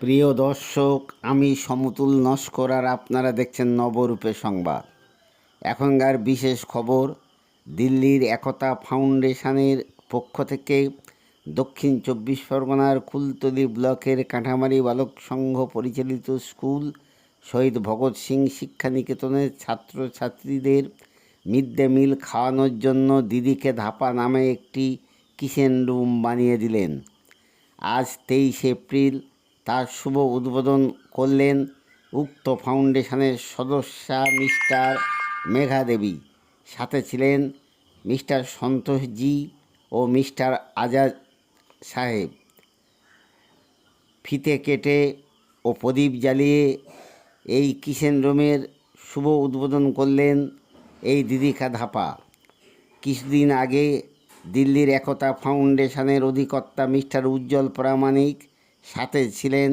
প্রিয় দর্শক, আমি সমতুল নস্কর আর আপনারা দেখছেন নবরূপে সংবাদ। এখনকার বিশেষ খবর, দিল্লির একতা ফাউন্ডেশনের পক্ষ থেকে দক্ষিণ 24 পরগনার কুলতলি ব্লকের কাঁঠামারি বালক সংঘ পরিচালিত স্কুল শহীদ ভগৎ সিং শিক্ষানিকেতনের ছাত্রছাত্রীদের মিড ডে মিল খাওয়ানোর জন্য দিদিকে ধাপা নামে একটি কিচেন রুম বানিয়ে দিলেন। আজ 23 এপ্রিল তার শুভ উদ্বোধন করলেন উক্ত ফাউন্ডেশনের সদস্যা মিস্টার মেঘা দেবী। সাথে ছিলেন মিস্টার সন্তোষজি ও মিস্টার আজাদ সাহেব। ফিতে কেটে ও প্রদীপ জ্বালিয়ে এই কিচেন রুমের শুভ উদ্বোধন করলেন এই দিদিকা ধাপা। কিছুদিন আগে দিল্লির একতা ফাউন্ডেশনের অধিকর্তা মিস্টার উজ্জ্বল প্রামাণিক, সাথে ছিলেন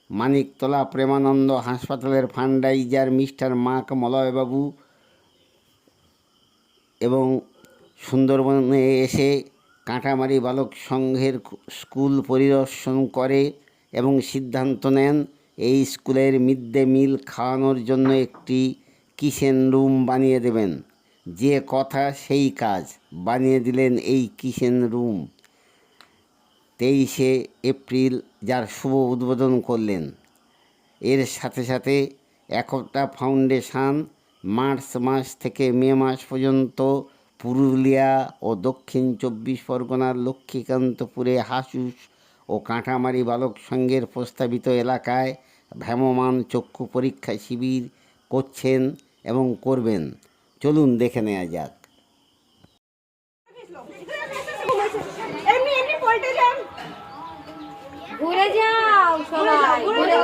মানিকতলা প্রেমানন্দ হাসপাতালের ফান্ডাইজার মিস্টার মাক মলয়বাবু, এবং সুন্দরবনে এসে কাঁটামারি বালক সংঘের স্কুল পরিদর্শন করে এবং সিদ্ধান্ত নেন এই স্কুলের মিড ডে মিল খাওয়ানোর জন্য একটি কিচেন রুম বানিয়ে দেবেন। যে কথা সেই কাজ, বানিয়ে দিলেন এই কিচেন রুম 23 এপ্রিল, যার শুভ উদ্বোধন করলেন। এর সাথে সাথে একতা ফাউন্ডেশন মার্চ মাস থেকে মে মাস পর্যন্ত পুরুলিয়া ও দক্ষিণ 24 পরগনার লক্ষ্মীকান্তপুরে হাসুস ও কাঁটামারি বালক সংঘের প্রস্তাবিত এলাকায় ভ্রাম্যমাণ চক্ষু পরীক্ষা শিবির করছেন এবং করবেন। চলুন দেখে নেওয়া যাক। ঘুরে যাও সবাই, ঘুরে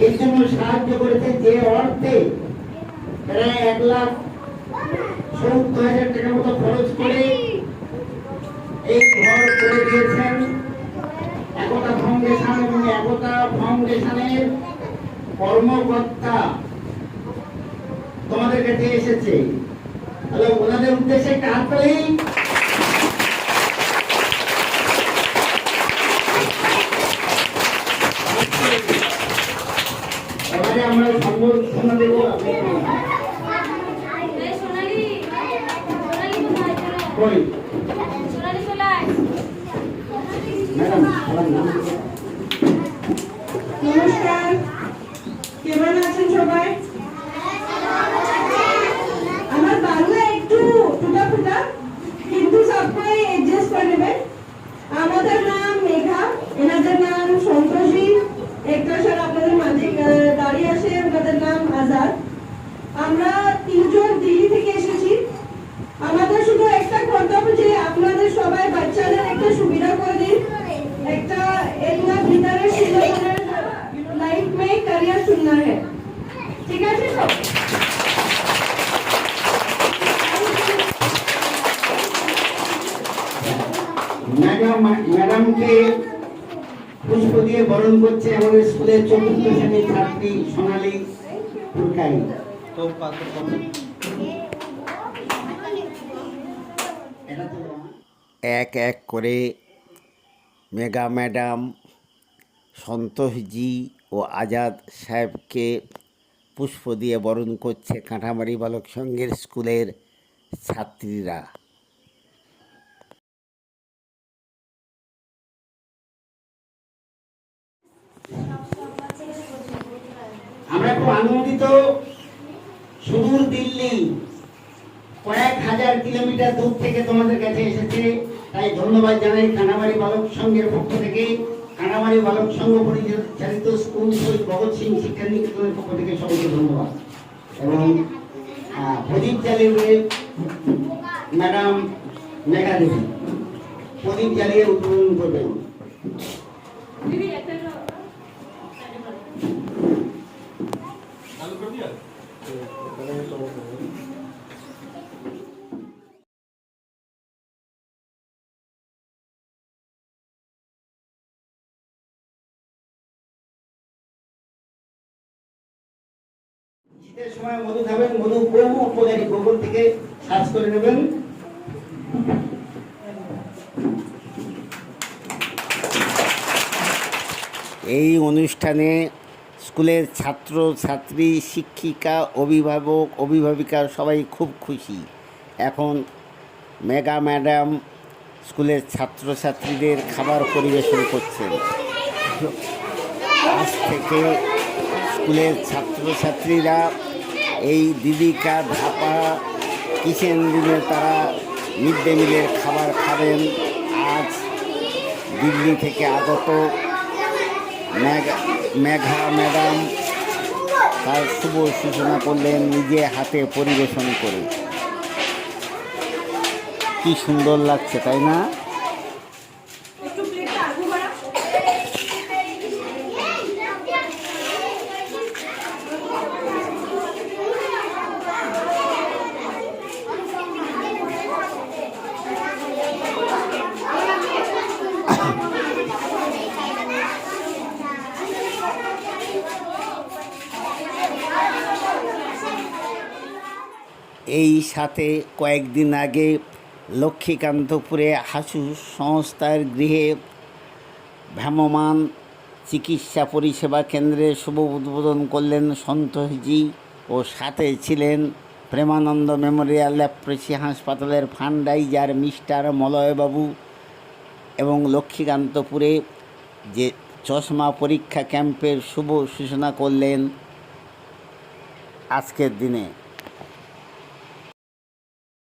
এই জন্য সাহায্য করেছে যে অর্থে প্রায় 1,70,000 টাকা মতো খরচ করে এই ঘর করে দিয়েছেন একতা ফাউন্ডেশন এবং একতা ফাউন্ডেশনের কর্মকর্তা তোমাদের কাছে এসেছে। তাহলে ওনাদের উদ্দেশ্যে একটা হাততালি। এবারে আমরা সম্বর্ধনা দেব ম্যাডাম। নমস্কার, কেমন আছেন সবাই? আমার বাংলা একটু টুটা ফুটা, কিন্তু সবাই অ্যাডজাস্ট করে নেবেন। আমাদের নাম মেঘা, এনাদের নাম সন্তোষী। একটা স্যার আপনাদের মাঝে দাঁড়িয়ে আছে, ওনাদের নাম আজাদ। আমরা তিনজন দিল্লি থেকে এসেছি। আমাদের শুধু একটা কর্তব্য যে আপনাদের সবাই বাচ্চাদের একটা সুবিধা করে দিন, একটা এগুলা ভিতরে সুন্দর लाइफ में करियर चुनना है। ठीक है तो ম্যাডাম কে পুষ্প দিয়ে বরণ করছে আমাদের স্কুলের 4র্থ শ্রেণীর ছাত্রী সোনালী পুরকাই। এক এক করে মেঘা ম্যাডাম, সন্তোষজি ও আজাদ সাহেবকে পুষ্প দিয়ে বরণ করছে কাঁটামারি বালক সংঘের স্কুলের ছাত্রীরা। আমরা খুব আনন্দিত। সুদূর দিল্লি কয়েক হাজার কিলোমিটার দূর থেকে তোমাদের কাছে এসেছে, তাই ধন্যবাদ জানাই কাঁটামারি বালক সংঘের পক্ষ থেকে, কাঁটামারি বালক সংঘ পরিচালিত স্কুল শহীদ ভগৎ সিং শিক্ষানিকেতনের পক্ষ থেকে সবাইকে ধন্যবাদ। এবং প্রদীপ জ্বালিয়ে ম্যাডাম মেঘা দেবী প্রদীপ জ্বালিয়ে উদ্বোধন করবেন। শীতের সময় মধু খাবেন, মধু বহু উপকারী, গোবর থেকে সার্চ করে নেবেন। এই অনুষ্ঠানে স্কুলের ছাত্র ছাত্রী, শিক্ষিকা, অভিভাবক, অভিভাবিকা সবাই খুব খুশি। এখন মেঘা ম্যাডাম স্কুলের ছাত্রছাত্রীদের খাবার পরিবেশন করছেন। আজ থেকে স্কুলের ছাত্রছাত্রীরা এই দিদিকা ধাপা কিচেন রুমে তারা মিড ডে মিলের খাবার খাবেন। আজ দিল্লি থেকে আগত মেঘা ম্যাডাম তার শুভ সূচনা করলেন নিজে হাতে পরিবেশন করে। কি সুন্দর লাগছে, তাই না? এই সাথে কয়েকদিন আগে লক্ষ্মীকান্তপুরে হাসু সংস্থার গৃহে ভ্রাম্যমাণ চিকিৎসা পরিষেবা কেন্দ্রের শুভ উদ্বোধন করলেন সন্তোষজি ও সাথে ছিলেন প্রেমানন্দ মেমোরিয়াল ল্যাপ্রেসি হাসপাতালের ফান্ডাইজার মিস্টার মলয়বাবু এবং লক্ষ্মীকান্তপুরে যে চশমা পরীক্ষা ক্যাম্পের শুভ সূচনা করলেন আজকের দিনে।